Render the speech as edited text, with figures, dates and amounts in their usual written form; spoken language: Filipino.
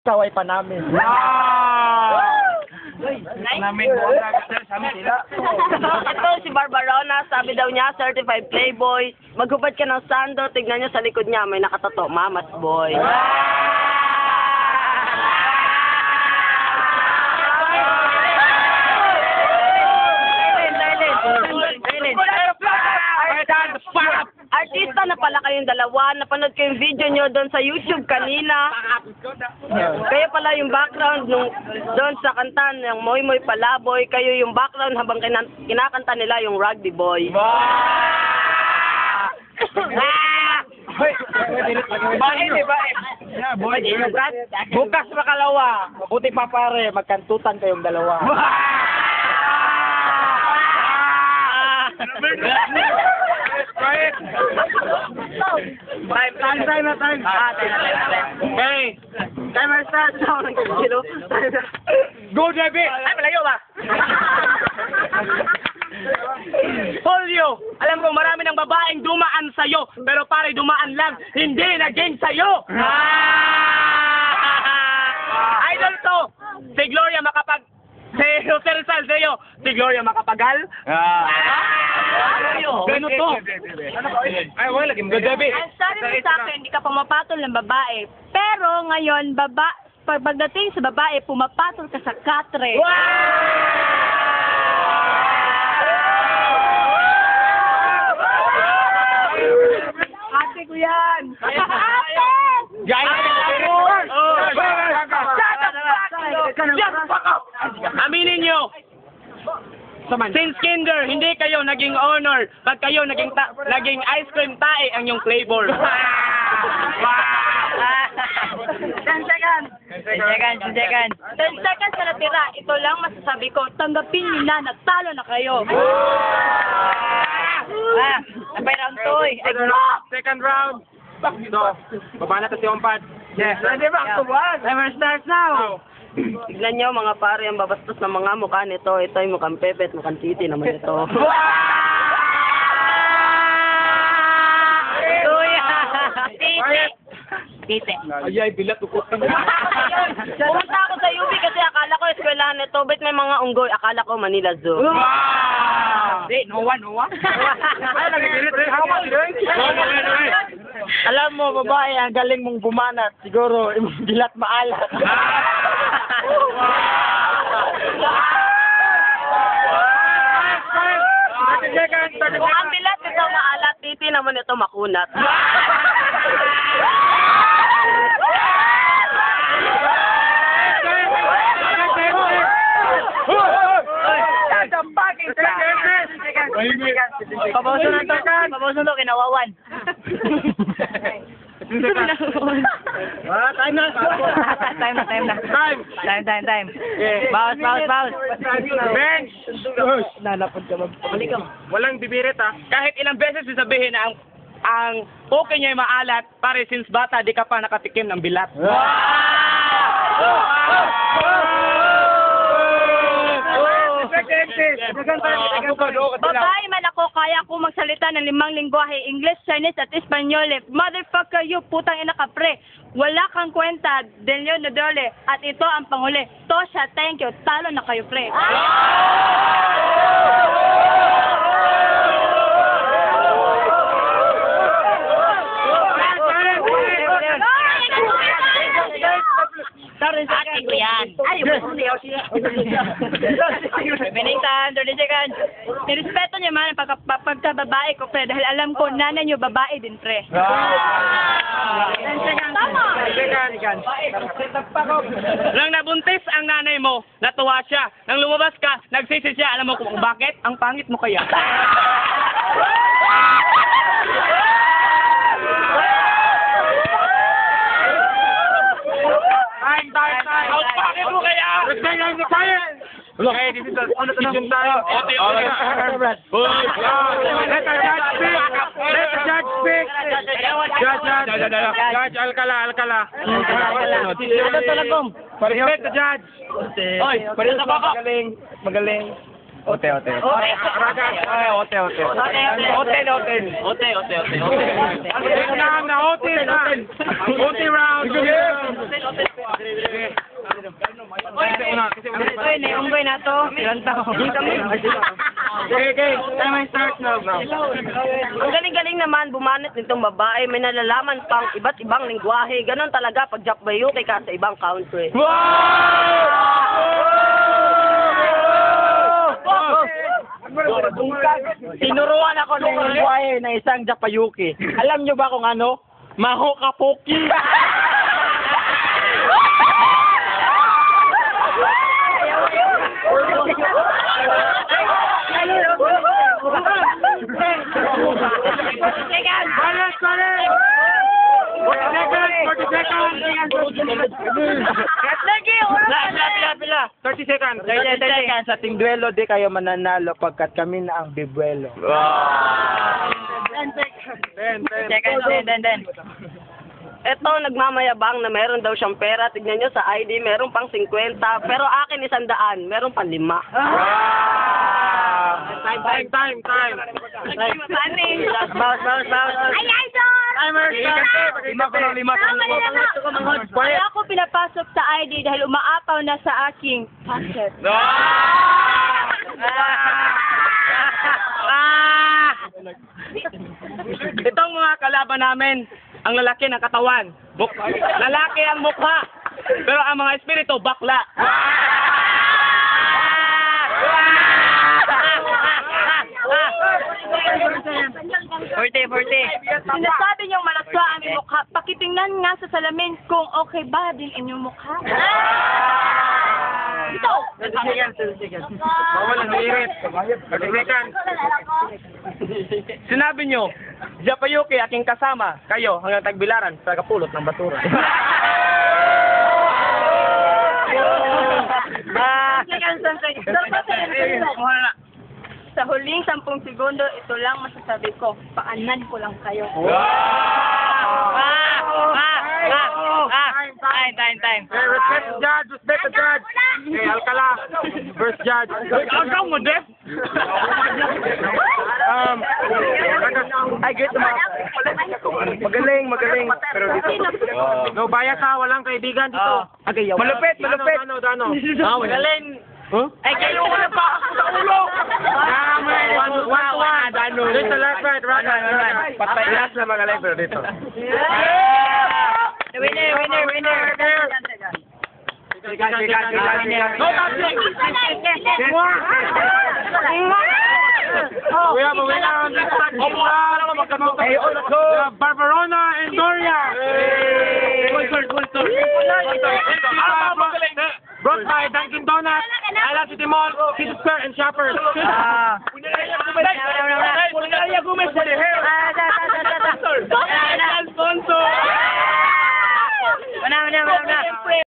Kaway pa namin. Namin buong sir, sa amin sila. Ito si Barbarona, sabi daw niya, certified playboy. Maghubad ka ng sando, tignan niyo sa likod niya, may nakatato, Mama's Boy. Artista na pala kayong dalawa, napanood ko yung video nyo doon sa YouTube kanina. Kayo pala yung background nung doon sa kanta ng Moy Moy Palaboy, kayo yung background habang kinakanta nila yung Rugby Boy. Bukas makalawa. Mabuti pa pare, magkantutan kayong dalawa. Time na. Okay. Timer start. Go, JB! Ay, malayo ba? Polio! Alam ko marami ng babaeng dumaan sa'yo, pero pare dumaan lang, hindi naging sa'yo! Idol to! Si Gloria makapag... Si Jose Rizal sa'yo, si Gloria makapagal? Gano to? Ay, wala lagi. Go, JB! Ang sabi mo sa akin, hindi ka pumapatol ng babae. Pero ngayon, pagdating sa babae, pumapatol ka sa katre. Ate ko yan! Aminin nyo! Since kinder, hindi kayo naging honor. Pag kayo naging ice cream tae ang yung flavor. 10 seconds. 10 seconds na natira. Ito lang masasabi ko. Tanggapin niyo na, natalo na kayo. Sabay round 2 Second round. So, baba na to si Ompad. Yes. Ready back to one. Timer starts now. Tignan nyo mga pare, ang babastos ng mga mukha nito. Ito ay mukhang Pepe at mukhang Titi naman ito. Titi. Ayay, bilat ukot. Pumunta ako sa UP kasi akala ko eskwelahan nito. Ba't may mga unggoy? Akala ko Manila Zoo. No one. Ay, nagigilit rin. How much, Alam mo, babae, ang galing mong bumanat. Siguro, imong bilat maalat. Mukhang bilat ito maalat. Titi naman ito makunat. Pabawasan to, kinawawan. Time na. Time. Bawas. Bench! Nalapad ka mag... Walang bibirit Kahit ilang beses sasabihin na ang okay niya ay maalat, pare since bata di ka pa nakatikim ng bilat. Babae man ako, kaya ko magsalita ng 5 lingwahe, English, Chinese, at Espanyol. Motherfucker you, putang ina ka pre. Wala kang kwenta, Delio Nadole. At ito ang panghuli. Tosha, thank you. Talo na kayo pre. Ate ko yan. Remaining time, 30 seconds. Nirespeto niyo man ang pagkababae ko, pre. Dahil alam ko, nanay niyo babae din, pre. Tama! Nang nabuntis ang nanay mo, natuwa siya. Nang lumabas ka, nagsisi siya. Alam mo kung bakit? Ang pangit mo kaya. Time. Ang pangit mo kaya? Okay, this is the decision time. Okay. Let the judge speak. Judge, Alcala. Respect the judge. Oy, parehas na baka. Magaling. Ote. Ote. Ay, ote. Na OT round. Oy, naunggoy na to. Okay. Time starts now, bro. Ang galing-galing naman bumanat nitong babae. May nalalaman pang iba't ibang lingwahe. Ganon talaga pag Jakbayuki ka sa ibang country. Tinuruan ako ng lingwahe na isang Japayuki. Alam nyo ba kung ano? Maho kapuki. Pila. 30 seconds. 30 seconds sa ting duelo di kayo mananalo pagkat kami na ang bibuelo. Then. Eto, nagmamayabang na meron daw siyang pera. Tignan nyo sa ID, meron pang 50. Pero akin 100, meron pang 5. Time. Mouse. Ay, idol! Timer. Lima. Kaya ako pinapasok sa ID dahil umaapaw na sa aking pocket. Itong mga kalaban namin, ang lalaki ng katawan, lalaki ang mukha, pero ang mga espiritu, bakla. Sinasabi niyong malaswa ang iyong mukha. Pakitingnan nga sa salamin kung okay ba din inyong mukha. Ito! Bawal ang hirit. 30 seconds. Sinabi nyo, Japayuki aking kasama, kayo hanggang tagbilaran sa kapulot ng basura. Sa huling 10 segundo, ito lang masasabi ko. Paanan ko lang kayo. Time. Okay, respect the judge. Okay, Alcala. First judge. Ikaw mo, Def? I get Magaling. Pero dito. No bias ha, walang kaibigan dito. Okay, malupit. Dano. Magaling. Ay, kayo wala pa sa ulo! One. Dano. Dito, left, right. Patay. Last na magaling, pero dito. Winner. No touching! We have a winner on this side. We have Barbarona and Doria. Brought by Dunkin' Donuts, Ala City Mall, City Square, and Shoppers. Sponsor!